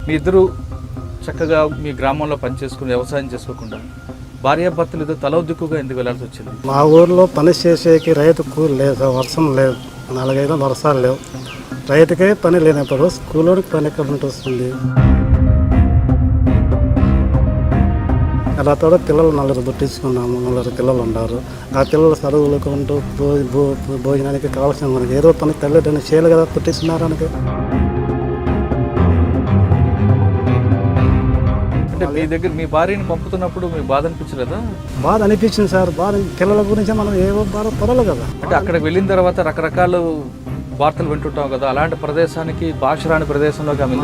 మీ ఇద్దరు చక్కగా మీ గ్రామంలో పనిచేసుకుని వ్యవసాయం చేసుకోకుండా భార్యాభర్తలు ఇద్దరు తల దిక్కుగా ఎందుకు వెళ్ళాల్సి వచ్చింది? మా ఊర్లో పని చేసేకి రైతు కూలి లేదు, వర్షం లేదు, 4-5 వర్షాలు లేవు, రైతుకే పని లేనప్పుడు స్కూల్లోనికి పని ఎక్కడ ఉంటుంది? అలా తోడ పిల్లలు 4 పుట్టించుకున్నాము, 4 పిల్లలు ఉన్నారు. ఆ పిల్లలు చదువులుకుంటూ భోజనానికి కావాల్సిన మనకి ఏదో పని తల్లిదండ్రులు చేయాలి కదా, పుట్టించున్నారానికి. అంటే మీ దగ్గర మీ భార్యని పంపుతున్నప్పుడు మీకు బాధ అనిపించలేదా? బాధ అనిపించింది సార్. బాధ పిల్లల గురించి మనం ఏవో బాధ పడలు కదా. అంటే అక్కడికి వెళ్ళిన తర్వాత రకరకాల వార్తలు వింటుంటాం కదా, అలాంటి ప్రదేశానికి భాష రాని ప్రదేశంలోకి ఆమె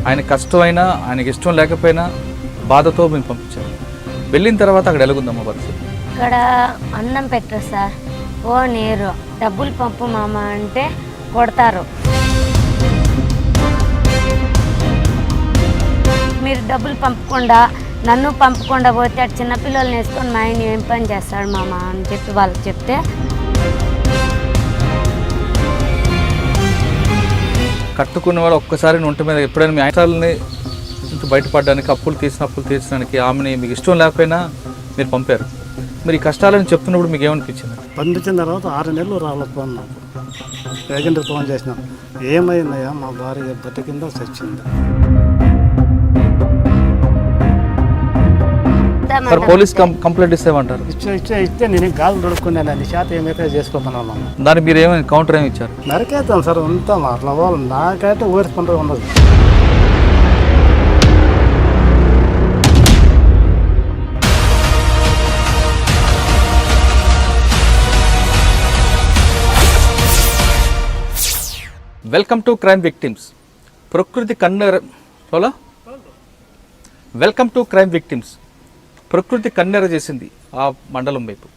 ఆయన కష్టమైనా ఆయనకి ఇష్టం లేకపోయినా బాధతో మేము పంపించాము. వెళ్ళిన తర్వాత అక్కడ ఎలాగుందమ్మా పరిస్థితి? ఇక్కడ అన్నం పెట్టరు సార్, ఓ నీరు, డబ్బులు పంపు మామ అంటే కొడతారు. మీరు డబ్బులు పంపకుండా నన్ను పంపకుండా పోతే అటు చిన్నపిల్లల్ని వేసుకొని మా ఆయన ఏం పని చేస్తాడు మామ అని చెప్పి వాళ్ళకి చెప్తే, కట్టుకున్న వాళ్ళు ఒక్కసారి ఒంటి మీద ఎప్పుడైనా మీ ఆయనని బయటపడడానికి అప్పులు తీర్చడానికి ఆమెని మీకు ఇష్టం లేకపోయినా మీరు పంపారు. మీరు ఈ కష్టాలని చెప్తున్నప్పుడు మీకు ఏమనిపించింది? పంపించిన తర్వాత 6 నెలలు రాలేకపోయాను. నాకు ఏజెంట్కి ఫోన్ చేసినాం, ఏమైందయ్యా మా భార్య బతికిందో చచ్చింది. సార్ పోలీస్ కంప్లైంట్ ఇస్తామంటారు? ఇస్తే నేను గాలు దొడుక్కున్నాను, నీ చేత ఏమైతే చేసుకోమన్నాను. దాన్ని మీరు ఏమైనా కౌంటర్ ఏమి ఇచ్చారు? నరికేస్తాం సార్, ఉంటాం అట్లా వాళ్ళు. నాకైతే ఊరుకుంటూ ఉండదు. Welcome to crime victims. Welcome to crime victims. ప్రకృతి కన్నెర చేసింది ఆ మండలం వైపు.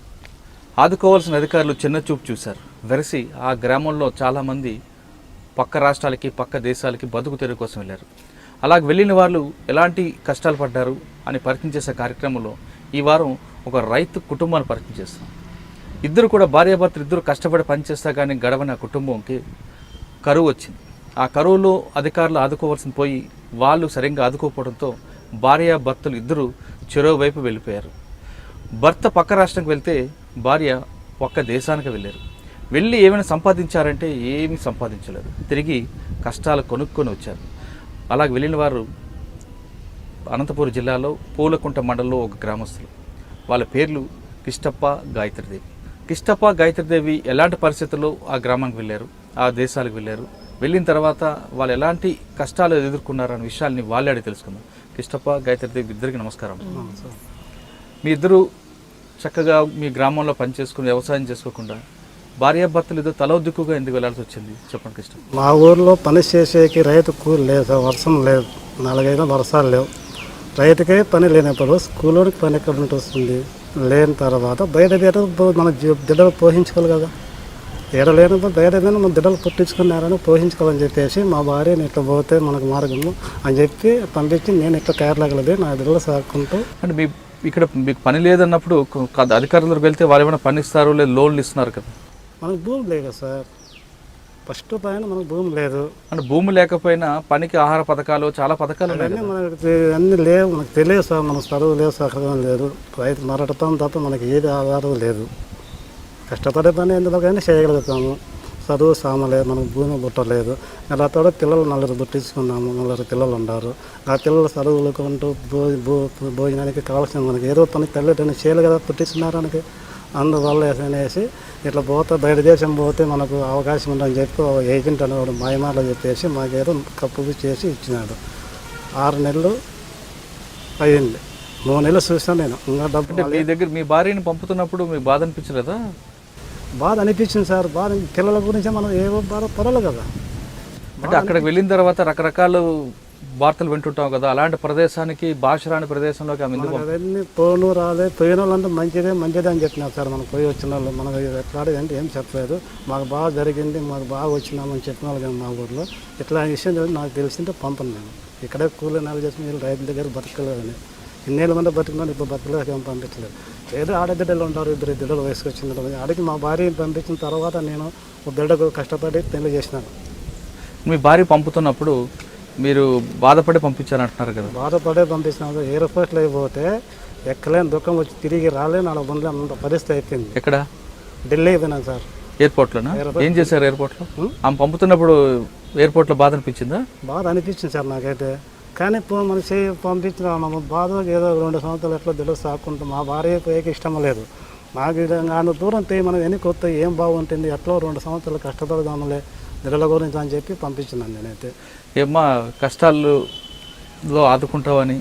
ఆదుకోవాల్సిన అధికారులు చిన్న చూపు చూశారు. వెరసి ఆ గ్రామంలో చాలామంది పక్క రాష్ట్రాలకి పక్క దేశాలకి బతుకు తెరువు కోసం వెళ్ళారు. అలాగ వెళ్ళిన వాళ్ళు ఎలాంటి కష్టాలు పడ్డారు అని పరిచయం చేసే కార్యక్రమంలో ఈ వారం ఒక రైతు కుటుంబాన్ని పరిచయం చేస్తున్నాం. ఇద్దరు కూడా భార్యాభర్తలు ఇద్దరు కష్టపడి పనిచేస్తా కానీ గడవని ఆ కుటుంబంకి కరువు వచ్చింది. ఆ కరువులో అధికారులు ఆదుకోవాల్సింది పోయి వాళ్ళు సరిగ్గా ఆదుకోకపోవడంతో భార్యాభర్తలు ఇద్దరు చెరో వైపు వెళ్ళిపోయారు. భర్త పక్క రాష్ట్రానికి వెళ్తే భార్య పక్క దేశానికి వెళ్ళారు. వెళ్ళి ఏమైనా సంపాదించారంటే ఏమీ సంపాదించలేదు. తిరిగి కష్టాలు కొనుక్కొని వచ్చారు. అలాగ వెళ్ళిన వారు అనంతపురం జిల్లాలో పూలకుంట మండలంలో ఒక గ్రామస్తులు. వాళ్ళ పేర్లు కిష్టప్ప, గాయత్రీదేవి. కిష్టప్ప, గాయత్రీదేవి ఎలాంటి పరిస్థితుల్లో ఆ గ్రామానికి వెళ్ళారు, ఆ దేశాలకు వెళ్ళారు, వెళ్ళిన తర్వాత వాళ్ళు ఎలాంటి కష్టాలు ఎదుర్కొన్నారన్న విషయాల్ని వాళ్ళే అడిగి తెలుసుకుందాం. కిష్టప్ప, గాయత్రీదేవి ఇద్దరికి నమస్కారం. మీ ఇద్దరు చక్కగా మీ గ్రామంలో పనిచేసుకుని వ్యవసాయం చేసుకోకుండా భార్యాభర్తలు ఇద్దరు తల దిక్కుగా ఎందుకు వెళ్ళాల్సి వచ్చింది చెప్పండి కిష్టప్ప. మా ఊర్లో పని చేసేకి రైతు కూలి లేదు, వర్షం లేదు, 4-5 వర్షాలు లేవు, రైతుకే పని లేనప్పుడు స్కూల్లోనికి పని ఎక్కడ ఉంటుంది? లేని తర్వాత బయట మన బిడ్డలు పోషించుకోవాలి కదా. ఏడ లేనప్పుడు బయట మన బిడ్డలు పుట్టించుకున్నారని పోషించుకోవాలని చెప్పేసి మా భార్యని ఇట్లా పోతే మనకు మార్గము అని చెప్పి పంపించి నేను ఇట్లా కేరళగలది నా బిడ్డలు సాకుంటూ. అంటే మీ ఇక్కడ మీకు పని లేదన్నప్పుడు అధికారులకు వెళ్తే వాళ్ళు ఏమైనా పని ఇస్తారు, లేదు లోన్లు ఇస్తున్నారు కదా? మనకు భూమి లేదు కదా సార్, ఫస్ట్ పైన మనకు భూమి లేదు. అంటే భూమి లేకపోయినా పనికి ఆహార పథకాలు చాలా పథకాలు అన్నీ మనకి అన్నీ లేవు, మనకు తెలియదు సార్. మనకు చదువు లేదు, సహకారం లేదు, రైతు మరటం తప్ప మనకి ఏది ఆధారం లేదు. కష్టపడే పని ఎందులోకైనా చేయగలుగుతాము. చదువు సామలేదు, మనకు భూమి పుట్టలేదు. అలా తోడ పిల్లలు 4 పుట్టించుకున్నాము, 4 పిల్లలు ఉన్నారు. ఆ పిల్లలు చదువులుకుంటూ భోజనానికి కావాల్సిన మనకి ఏదో పని తల్లిదండ్రులు చేయాలి కదా, పుట్టించున్నారానికి. అందువల్ల అనేసి ఇట్లా పోతే బయట దేశం పోతే మనకు అవకాశం ఉందని చెప్పి ఏజెంట్ అనేవాడు మాయమాలో చెప్పేసి మాకేదో కప్పు చేసి ఇచ్చినాడు. 6 నెలలు అయ్యింది, 3 నెలలు చూసాను నేను. ఇంకా డబ్బు మీ దగ్గర మీ భార్యని పంపుతున్నప్పుడు మీకు బాధ అనిపించలేదా? బాధ అనిపించింది సార్. బాధ పిల్లల గురించి మనం ఏవో బాధ పడలు కదా. అంటే అక్కడికి వెళ్ళిన తర్వాత రకరకాల వార్తలు వింటుంటాం కదా, అలాంటి ప్రదేశానికి భాష రాని ప్రదేశంలోకి ఆమె అవన్నీ పోను రాలే, పోయిన వాళ్ళంతా మంచిదే అని చెప్పినారు సార్. మనం పోయి వచ్చిన వాళ్ళు మనకు ఎట్లాడేదంటే ఏం చెప్పలేదు. మాకు బాగా జరిగింది, మాకు బాగా వచ్చినామని చెప్పిన వాళ్ళు కానీ మా ఊర్లో ఇట్లా విషయం నాకు తెలిసింటే పంపను. నేను ఇక్కడే కూలి నెల చేసి వీళ్ళు రైతుల దగ్గర బతకలేదని ఇన్నేళ్ళ మంది బతుకున్నాను, ఇప్పుడు బతకలేక ఏం పంపించలేదు. ఏదో ఆడబిడ్డలు ఉంటారు, 2 బిడ్డలు వయసుకు వచ్చిన ఆడికి మా భార్యని పంపించిన తర్వాత నేను ఒక బిడ్డకు కష్టపడి పెళ్లి చేసినాను. మీ భార్య పంపుతున్నప్పుడు మీరు బాధపడి పంపించారంటున్నారు కదా. బాధపడే పంపించినాను. ఎయిర్పోర్ట్లో అయిపోతే ఎక్కలేని దుఃఖం వచ్చి తిరిగి రాలేని వాళ్ళ బండ్లు అంత పరిస్థితి అయిపోయింది. ఎక్కడ? ఢిల్లీ అయిపోయినాను సార్. ఎయిర్పోర్ట్లోనా? ఏం చేశారు ఎయిర్పోర్ట్లో? ఆమె పంపుతున్నప్పుడు ఎయిర్పోర్ట్లో బాధ అనిపించిందా? బాధ అనిపించింది సార్ నాకైతే. కానీ మన పంపించిన బాధ ఏదో 2 సంవత్సరాలు ఎట్లా తెలుసు సాకుంటాం. మా భార్య పోయేకి ఇష్టం లేదు. నాకు ఆయన దూరం పోయి మనం ఎన్ని కొత్త ఏం బాగుంటుంది, ఎట్లా 2 సంవత్సరాలు కష్టపడదాములే నెలల గురించి అని చెప్పి పంపించినాను నేనైతే. ఏమ్మా కష్టాల్లో ఆదుకుంటావని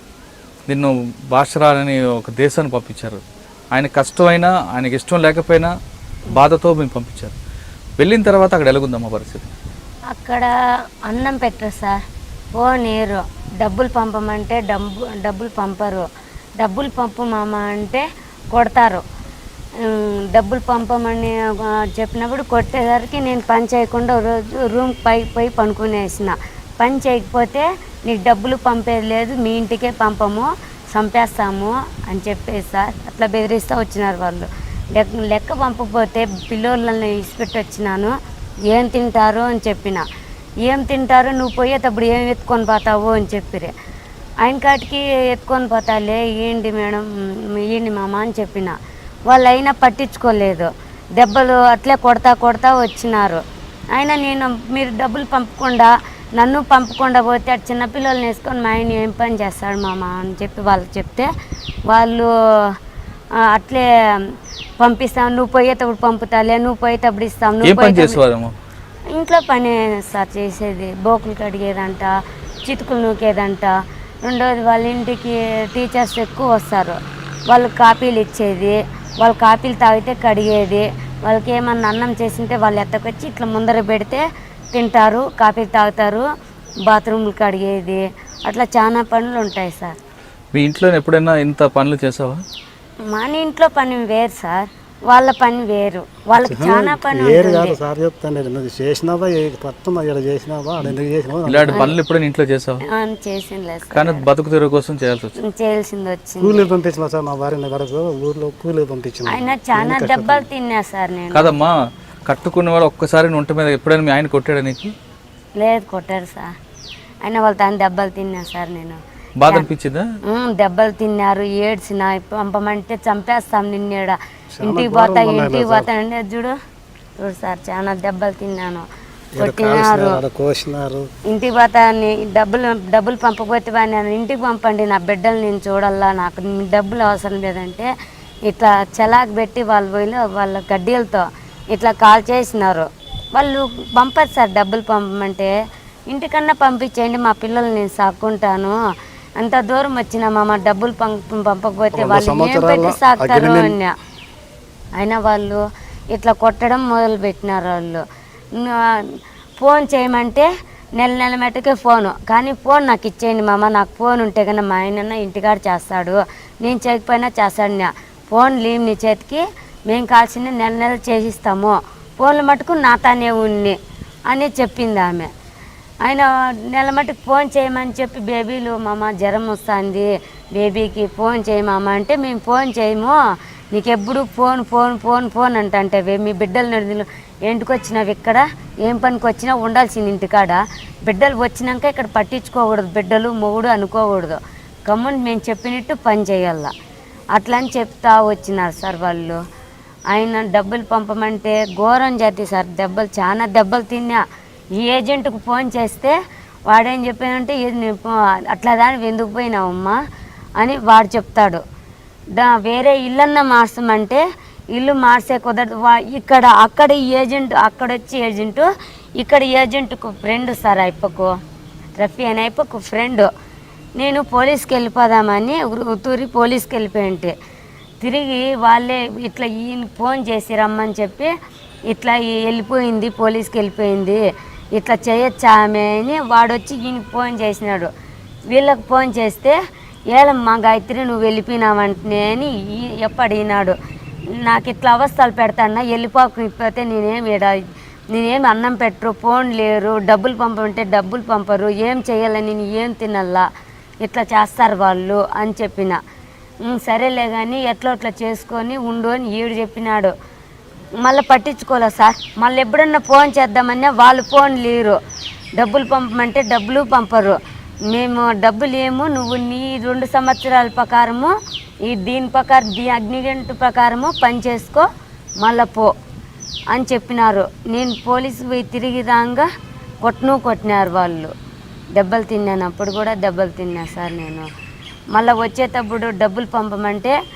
నిన్ను భాషరాలని ఒక దేశాన్ని పంపించారు. ఆయన కష్టమైనా ఆయనకి ఇష్టం లేకపోయినా బాధతో మేము పంపించారు. వెళ్ళిన తర్వాత అక్కడ ఎలాగుందమ్మా పరిస్థితి? అక్కడ అన్నం పెట్టరు సార్, పోనీరు. డబ్బులు పంపమంటే డబ్బులు పంపరు. డబ్బులు పంపు మామ అంటే కొడతారు. డబ్బులు పంపమని చెప్పినప్పుడు కొట్టేసరికి నేను పని చేయకుండా రోజు రూమ్ పోయి పనుకునేసిన. పని చేయకపోతే నీకు డబ్బులు పంపేది లేదు, మీ ఇంటికే పంపము, చంపేస్తాము అని చెప్పేసి సార్ అట్లా బెదిరిస్తూ వచ్చినారు వాళ్ళు. లెక్క పంపకపోతే పిల్లోళ్ళని ఇసిపెట్టి వచ్చినాను. ఏం తింటారు అని చెప్పిన. ఏం తింటారు, నువ్వు పోయేటప్పుడు ఏం ఎత్తుకొని పోతావు అని చెప్పిరే. ఆయన కాటికి ఎత్తుకొని పోతాలే, ఏంటి మేడం ఏంటి మామ అని చెప్పిన. వాళ్ళు అయినా పట్టించుకోలేదు. దెబ్బలు అట్లే కొడతా వచ్చినారు. అయినా నేను మీరు డబ్బులు పంపకుండా నన్ను పంపకుండా పోతే అటు చిన్నపిల్లల్ని వేసుకొని మా ఆయన ఏం పని చేస్తాడు మామ అని చెప్పి వాళ్ళకి చెప్తే వాళ్ళు అట్లే పంపిస్తాం, నువ్వు పోయేటప్పుడు పంపుతాలే, నువ్వు పోయేటప్పుడు ఇస్తాం. ఇంట్లో పని సార్ చేసేది. బోకులు కడిగేదంట, చితుకులు నూకేదంట. రెండోది వాళ్ళ ఇంటికి టీచర్స్ ఎక్కువ వస్తారు, వాళ్ళు కాపీలు ఇచ్చేది. వాళ్ళు కాపీలు తాగితే కడిగేది. వాళ్ళకి ఏమన్నా అన్నం చేసింటే వాళ్ళు ఎత్తకొచ్చి ఇట్లా ముందర పెడితే తింటారు, కాపీలు తాగుతారు, బాత్రూమ్లు కడిగేది. అట్లా చాలా పనులు ఉంటాయి సార్. మీ ఇంట్లో ఎప్పుడైనా ఇంత పనులు చేసావా? మన ఇంట్లో పని వేరు సార్, వాళ్ళ పని వేరు. వాళ్ళకి చాలా పని కాదు సార్. చెప్తాను నువ్వు చేసినావా మొత్తం ఇక్కడ చేసినావా ఎందుకు చేసినావా ఇలాంటి పనులు ఎప్పుడైనా ఇంట్లో చేసావా? చేసింది కానీ బతుకు తెరువు కోసం చేయాల్సింది వచ్చింది. కూలీ పంపించిన సార్ మా భార్య వరకు ఊర్లో కూలీ పంపించిన. ఆయన చాలా దెబ్బలు తిన్నా సార్ నేను. కదమ్మా, కట్టుకున్న వాళ్ళు ఒక్కసారి ఒంటి మీద ఎప్పుడైనా మీ ఆయన కొట్టాడా నీకు? లేదు, కొట్టారు సార్. అయినా వాళ్ళ తాను దెబ్బలు తిన్నా సార్ నేను. బాధ అనిపించిందా? దెబ్బలు తిన్నారు, ఏడ్చిన. పంపమంటే చంపేస్తాం నిన్నేడ, ఇంటికి పోతా అంటే చూడు సార్, చాలా దెబ్బలు తిన్నాను, కొట్టినారు. ఇంటికి పోతా డబ్బులు పంపకపోతే నేను ఇంటికి పంపండి, నా బిడ్డలు నేను చూడాలా, నాకు డబ్బులు అవసరం లేదంటే ఇట్లా చలాకి పెట్టి వాళ్ళ గడ్డీలతో ఇట్లా కాల్ చేసినారు. వాళ్ళు పంపదు సార్, డబ్బులు పంపమంటే ఇంటికన్నా పంపించేయండి, మా పిల్లలు నేను సాక్కుంటాను. అంత దూరం వచ్చినా మామ డబ్బులు పంపకపోతే వాళ్ళు ఏం పెట్టి సాకుతారు అన్న. అయినా వాళ్ళు ఇట్లా కొట్టడం మొదలు పెట్టినారు. వాళ్ళు ఫోన్ చేయమంటే నెల మట్టుకే ఫోను, కానీ ఫోన్ నాకు ఇచ్చేయండి మామ, నాకు ఫోన్ ఉంటే కన్నా మా ఆయన ఇంటికాడ చేస్తాడు, నేను చేయకపోయినా చేస్తాడు. ఫోన్ లీవ్ నీ చేతికి, మేము కాల్సింది నెల చేసిస్తాము, ఫోన్లు మటుకు నాతోనే ఉన్ని అని చెప్పింది ఆమె. ఆయన నెల మట్టుకు ఫోన్ చేయమని చెప్పి బేబీలు మామ జ్వరం వస్తుంది, బేబీకి ఫోన్ చేయమమ్మ అంటే మేము ఫోన్ చేయము, నీకు ఎప్పుడు ఫోన్ ఫోన్ ఫోన్ ఫోన్ అంటే మీ బిడ్డలు ఇంటికి వచ్చినావు, ఇక్కడ ఏం పనికి వచ్చినా ఉండాల్సింది ఇంటికాడ, బిడ్డలు వచ్చినాక ఇక్కడ పట్టించుకోకూడదు, బిడ్డలు మొగుడు అనుకోకూడదు, గమ్మున మేము చెప్పినట్టు పని చేయాల అట్లా అని చెప్తా వచ్చినారు సార్ వాళ్ళు. ఆయన డబ్బులు పంపమంటే ఘోరం జాతి సార్, దెబ్బలు చాలా దెబ్బలు తిన్నా. ఈ ఏజెంట్కు ఫోన్ చేస్తే వాడేం చెప్పానంటే అట్లా దాన్ని ఎందుకు పోయినావమ్మా అని వాడు చెప్తాడు. వేరే ఇల్లన్నా మార్చమంటే ఇల్లు మార్చే కుదరదు. అక్కడ ఏజెంట్ అక్కడొచ్చి ఏజెంటు, ఇక్కడ ఏజెంట్కు ఫ్రెండ్ సార్, అయిపోకు రఫీ అని అయిపోకు ఫ్రెండ్. నేను పోలీస్కి వెళ్ళిపోదామని ఉత్తూరి పోలీస్కి వెళ్ళిపోయింటే తిరిగి వాళ్ళే ఇట్లా ఈయన ఫోన్ చేసి రమ్మని చెప్పి ఇట్లా వెళ్ళిపోయింది, పోలీస్కి వెళ్ళిపోయింది, ఇట్లా చేయొచ్చా ఆమె అని వాడొచ్చి ఈయనకి ఫోన్ చేసినాడు. వీళ్ళకి ఫోన్ చేస్తే ఏలమ్మా గాయత్రి నువ్వు వెళ్ళిపోయినావంటే అని ఎప్పడినాడు. నాకు ఇట్లా అవస్థలు పెడతాన్నా, వెళ్ళిపోకపోతే నేనేమి అన్నం పెట్టరు, ఫోన్ లేరు, డబ్బులు పంపమంటే డబ్బులు పంపరు, ఏం చేయాలని నేను ఏం తినల్లా, ఇట్లా చేస్తారు వాళ్ళు అని చెప్పిన. సరేలే కానీ ఎట్లా అట్లా చేసుకొని ఉండు అని ఈడు చెప్పినాడు. మళ్ళీ పట్టించుకోలే సార్. మళ్ళీ ఎప్పుడన్నా ఫోన్ చేద్దామన్నా వాళ్ళు ఫోన్ లేరు. డబ్బులు పంపమంటే డబ్బులు పంపరు. మేము డబ్బులు ఏమో నువ్వు నీ 2 సంవత్సరాల ప్రకారము దీని ప్రకారం అగ్నిగంటు ప్రకారము పని చేసుకో మళ్ళా పో అని చెప్పినారు. నేను పోలీసు పోయి తిరిగి రాగా కొట్టినారు వాళ్ళు. దెబ్బలు తిన్నాను, అప్పుడు కూడా దెబ్బలు తిన్నా సార్ నేను. మళ్ళీ వచ్చేటప్పుడు డబ్బులు పంపమంటే